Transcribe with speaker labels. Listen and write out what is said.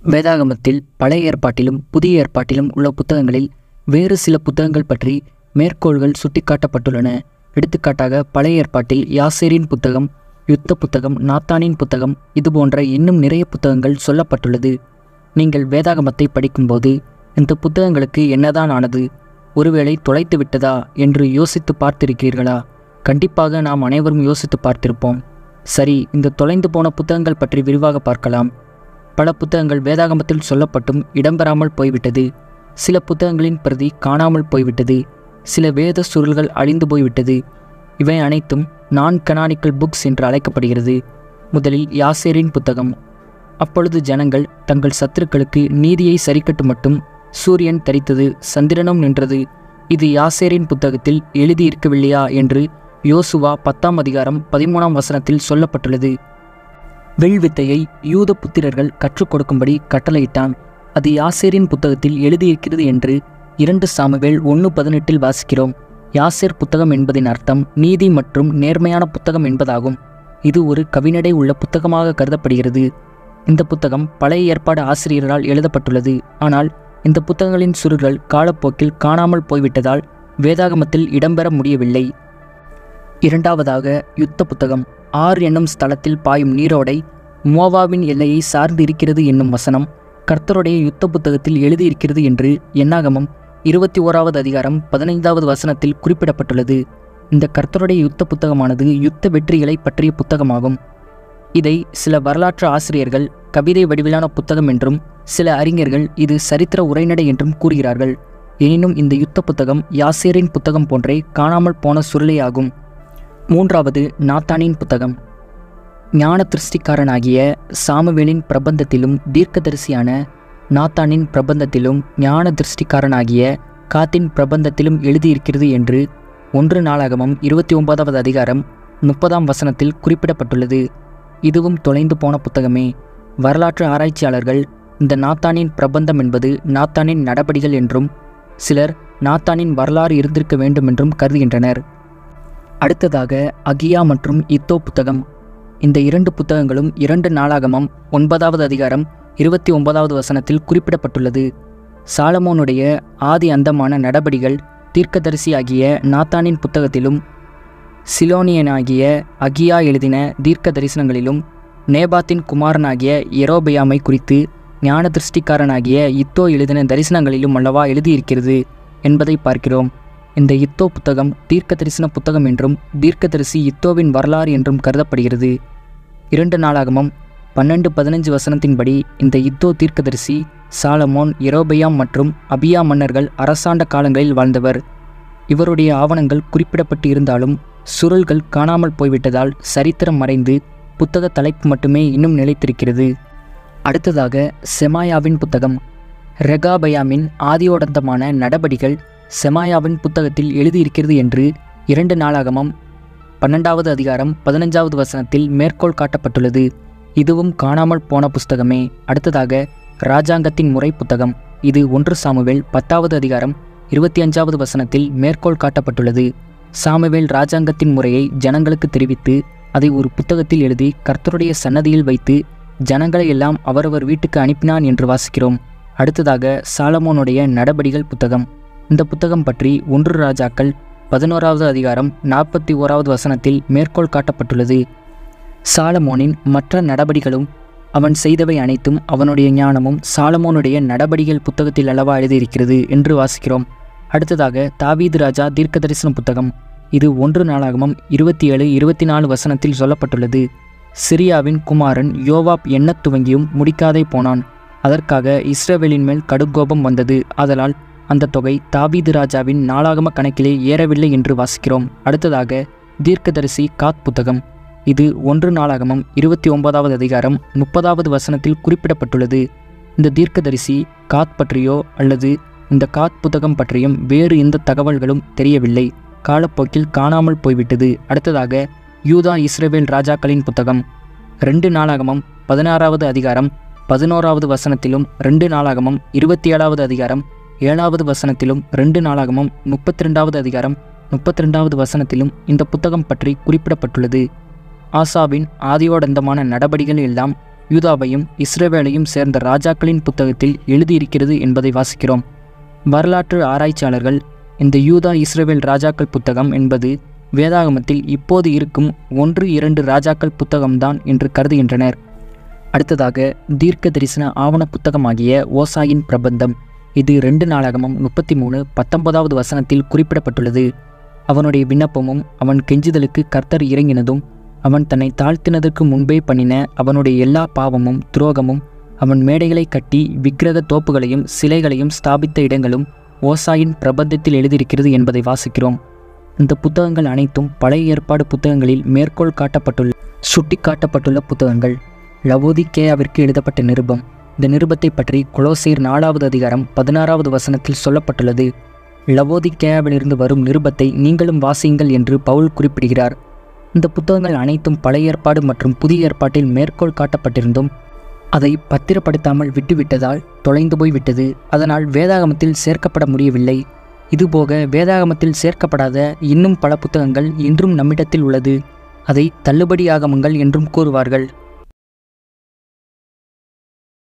Speaker 1: வேதாகமத்தில் பழைய ஏற்பாட்டிலும் புதிய ஏற்பாட்டிலும் உள்ள புத்தகங்களில் வேறு சில புத்தகங்கள் பற்றி மேற்கோள்கள் சுட்டிக்காட்டப்பட்டுள்ளன. எடுத்துக்காட்டாக பழைய ஏற்பாட்டில் யாசேரின் புத்தகம், யுத்த புத்தகம், நாத்தானின் புத்தகம், இதுபோன்ற இன்னும் நிறைய புத்தகங்கள் சொல்லப்பட்டுள்ளது. நீங்கள் வேதாகமத்தை படிக்கும்போது இந்த புத்தகங்களுக்கு என்னதான் ஆனது, ஒருவேளை தொலைத்து விட்டதா என்று யோசித்து பார்த்திருக்கிறீர்களா? கண்டிப்பாக நாம் அனைவரும் யோசித்து பார்த்திருப்போம். சரி, இந்த தொலைந்து போன புத்தகங்கள் பற்றி விரிவாக பார்க்கலாம். பல புத்தகங்கள் வேதாகமத்தில் சொல்லப்பட்டும் இடம்பெறாமல் போய்விட்டது. சில புத்தகங்களின் பிரதி காணாமல் போய்விட்டது. சில வேத சுருள்கள் அழிந்து போய்விட்டது. இவை அனைத்தும் நான் கனானிக்கல் புக்ஸ் என்று அழைக்கப்படுகிறது. முதலில் யாசேரின் புத்தகம். அப்பொழுது ஜனங்கள் தங்கள் சத்துருக்களுக்கு நீதியை சரிக்கட்டு மட்டும் சூரியன் தரித்தது, சந்திரனும் நின்றது. இது யாசேரின் புத்தகத்தில் எழுதியிருக்கவில்லையா என்று யோசுவா 10ஆம் அதிகாரம் 13ஆம் வசனத்தில் சொல்லப்பட்டுள்ளது. வில்வித்தையை யூத புத்திரர்கள் கற்றுக் கொடுக்கும்படி கட்டளையிட்டான். அது யாசேரின் புத்தகத்தில் எழுதியிருக்கிறது என்று 2 சாமுவேல் 1:18 வாசிக்கிறோம். யாசேர் புத்தகம் என்பதின் அர்த்தம் நீதி மற்றும் நேர்மையான புத்தகம் என்பதாகும். இது ஒரு கவிநடை உள்ள புத்தகமாக கருதப்படுகிறது. இந்த புத்தகம் பழைய ஏற்பாடு ஆசிரியரால் எழுதப்பட்டுள்ளது. ஆனால் இந்த புத்தகங்களின் சுருள்கள் காலப்போக்கில் காணாமல் போய்விட்டதால் வேதாகமத்தில் இடம்பெற முடியவில்லை. இரண்டாவதாக யுத்த புத்தகம். ஆர் என்னும் ஸ்தலத்தில் பாயும் நீரோடை மோவாவின் எல்லையை சார்ந்து இருக்கிறது என்னும் வசனம் கர்த்தருடைய யுத்த புத்தகத்தில் எழுதியிருக்கிறது என்று என்னாகமம் 21ஆவது அதிகாரம் 15ஆவது வசனத்தில் குறிப்பிடப்பட்டுள்ளது. இந்த கர்த்தருடைய யுத்த புத்தகமானது யுத்த வெற்றிகளை பற்றிய புத்தகமாகும். இதை சில வரலாற்று ஆசிரியர்கள் கவிதை வடிவிலான புத்தகம் என்றும், சில அறிஞர்கள் இது சரித்திர உரைநடை என்றும் கூறுகிறார்கள். எனினும் இந்த யுத்த புத்தகம் யாசேரின் புத்தகம் போன்றே காணாமல் போன சுருளேயாகும். மூன்றாவது நாத்தானின் புத்தகம். ஞான திருஷ்டிக்காரனாகிய சாமுவேலின் பிரபந்தத்திலும் தீர்க்கதரிசியான நாத்தானின் பிரபந்தத்திலும் ஞான திருஷ்டிக்காரனாகிய காத்தின் பிரபந்தத்திலும் எழுதியிருக்கிறது என்று 1 நாளாகமம் 29ஆவது அதிகாரம் 30ஆம் வசனத்தில் குறிப்பிடப்பட்டுள்ளது. இதுவும் தொலைந்து போன புத்தகமே. வரலாற்று ஆராய்ச்சியாளர்கள் இந்த நாத்தானின் பிரபந்தம் என்பது நாத்தானின் நடபடிகள் என்றும், சிலர் நாத்தானின் வரலாறு இருந்திருக்க வேண்டும் என்றும் கருதுகின்றனர். அடுத்ததாக அகியா மற்றும் இத்தோ புத்தகம். இந்த 2 புத்தகங்களும் 2 நாளாகமம் 9ஆவது அதிகாரம் 29ஆவது வசனத்தில் குறிப்பிடப்பட்டுள்ளது. சாலமோனுடைய ஆதி அந்தமான நடபடிகள் தீர்க்கதரிசியாகிய நாத்தானின் புத்தகத்திலும், சிலோனியனாகிய அகியா எழுதின தீர்க்க தரிசனங்களிலும், நேபாத்தின் குமாரனாகிய யெரொபெயாமை குறித்து ஞான திருஷ்டிக்காரனாகிய இத்தோ எழுதின தரிசனங்களிலும் அல்லவா எழுதியிருக்கிறது என்பதை பார்க்கிறோம். இந்த இத்தோ புத்தகம் தீர்க்க தரிசன புத்தகம் என்றும் தீர்க்கதரிசி இத்தோவின் வரலாறு என்றும் கருதப்படுகிறது. 2 நாளாகமம் 12-15 வசனத்தின்படி இந்த இத்தோ தீர்க்கதரிசி சாலமோன், யெரொபெயாம் மற்றும் அபியா மன்னர்கள் அரசாண்ட காலங்களில் வாழ்ந்தவர். இவருடைய ஆவணங்கள் குறிப்பிடப்பட்டு இருந்தாலும் சுருள்கள் காணாமல் போய்விட்டதால் சரித்திரம் மறைந்து புத்தக தலைப்பு மட்டுமே இன்னும் நிலைத்திருக்கிறது. அடுத்ததாக செமாயாவின் புத்தகம். ரெகாபயாமின் ஆதியோடந்தமான நடபடிகள் செமாயாவின் புத்தகத்தில் எழுதியிருக்கிறது என்று 2 நாளாகமம் 12ஆவது அதிகாரம் 15ஆவது வசனத்தில் மேற்கோள் காட்டப்பட்டுள்ளது. இதுவும் காணாமல் போன புஸ்தகமே. அடுத்ததாக ராஜாங்கத்தின் முறை புத்தகம். இது 1 சாமுவேல் 10ஆவது அதிகாரம் 25ஆவது வசனத்தில் மேற்கோள் காட்டப்பட்டுள்ளது. சாமுவேல் ராஜாங்கத்தின் முறையை ஜனங்களுக்கு தெரிவித்து அதை ஒரு புத்தகத்தில் எழுதி கர்த்தருடைய சன்னதியில் வைத்து ஜனங்களை எல்லாம் அவரவர் வீட்டுக்கு அனுப்பினான் என்று வாசிக்கிறோம். அடுத்ததாக சாலமோனுடைய நடபடிகள் புத்தகம். இந்த புத்தகம் பற்றி 1 ராஜாக்கள் 11ஆவது அதிகாரம் 41ஆவது வசனத்தில் மேற்கோள் காட்டப்பட்டுள்ளது. சாலமோனின் மற்ற நடபடிகளும் அவன் செய்தவை அனைத்தும் அவனுடைய ஞானமும் சாலமோனுடைய நடபடிகள் புத்தகத்தில் அளவா எழுதியிருக்கிறது என்று வாசிக்கிறோம். அடுத்ததாக தாவீது ராஜா தீர்க்க தரிசன புத்தகம். இது 1 நாளாகமம் 27-24 வசனத்தில் சொல்லப்பட்டுள்ளது. சிரியாவின் குமாரன் யோவாப் எண்ணத் துவங்கியும் முடிக்காதே போனான். அதற்காக இஸ்ரவேலின் மேல் கடுங்கோபம் வந்தது. ஆதலால் அந்த தொகை தாவீது ராஜாவின் நாளாகம கணக்கிலே ஏறவில்லை என்று வாசிக்கிறோம். அடுத்ததாக தீர்க்கதரிசி காத் புத்தகம். இது 1 நாளாகமம் 29ஆவது அதிகாரம் 30ஆவது வசனத்தில் குறிப்பிடப்பட்டுள்ளது. இந்த தீர்க்கதரிசி காத் பற்றியோ அல்லது இந்த காத் புத்தகம் பற்றியும் வேறு எந்த தகவல்களும் தெரியவில்லை. காலப்போக்கில் காணாமல் போய்விட்டது. அடுத்ததாக யூதா இஸ்ரவேல் ராஜாக்களின் புத்தகம். 2 நாளாகமம் 16ஆவது அதிகாரம் 11ஆவது வசனத்திலும், 2 நாளாகமம் 27ஆவது அதிகாரம் 7ஆவது வசனத்திலும், 2 நாளாகமம் 32ஆவது அதிகாரம் 32ஆவது வசனத்திலும் இந்த புத்தகம் பற்றி குறிப்பிடப்பட்டுள்ளது. ஆசாவின் ஆதியோடந்தமான நடபடிகள் எல்லாம் யூதாவையும் இஸ்ரவேலையும் சேர்ந்த ராஜாக்களின் புத்தகத்தில் எழுதியிருக்கிறது என்பதை வாசிக்கிறோம். வரலாற்று ஆராய்ச்சியாளர்கள் இந்த யூதா இஸ்ரவேல் ராஜாக்கள் புத்தகம் என்பது வேதாகமத்தில் இப்போது இருக்கும் 1-2 ராஜாக்கள் புத்தகம்தான் என்று கருதுகின்றனர். அடுத்ததாக தீர்க்க தரிசன ஆவண புத்தகமாகிய ஓசாயின் பிரபந்தம். இது 2 நாளாகமம் 33:19 வசனத்தில் குறிப்பிடப்பட்டுள்ளது. அவனுடைய விண்ணப்பமும் அவன் கெஞ்சுதலுக்கு கர்த்தர் இறங்கினதும் அவன் தன்னை தாழ்த்தினதற்கு முன்பே பண்ணின அவனுடைய எல்லா பாவமும் துரோகமும் அவன் மேடைகளை கட்டி விக்கிரக தோப்புகளையும் சிலைகளையும் ஸ்தாபித்த இடங்களும் ஓசாயின் பிரபந்தத்தில் எழுதியிருக்கிறது என்பதை வாசிக்கிறோம். இந்த புத்தகங்கள் அனைத்தும் பழைய ஏற்பாடு புத்தகங்களில் மேற்கோள் காட்டப்பட்டுள்ள சுட்டி காட்டப்பட்டுள்ள புத்தகங்கள். லவோதிக்கேயாவிற்கு எழுதப்பட்ட நிருபம். இந்த நிருபத்தை பற்றி கொலோசையர் 4வது அதிகாரம் 16வது வசனத்தில் சொல்லப்பட்டுள்ளது. லவோதிக்கேயாவிலிருந்து வரும் நிருபத்தை நீங்களும் வாசியுங்கள் என்று பவுல் குறிப்பிடுகிறார். இந்த புத்தகங்கள் அனைத்தும் பழைய ஏற்பாடு மற்றும் புதிய ஏற்பாட்டில் மேற்கோள் காட்டப்பட்டிருந்தும் அதை பத்திரப்படுத்தாமல் விட்டுவிட்டதால் தொலைந்து போய்விட்டது. அதனால் வேதாகமத்தில் சேர்க்கப்பட முடியவில்லை. இதுபோக வேதாகமத்தில் சேர்க்கப்படாத இன்னும் பல புத்தகங்கள் இன்றும் நம்மிடத்தில் உள்ளது. அதை தள்ளுபடி ஆகமங்கள் என்றும் கூறுவார்கள்.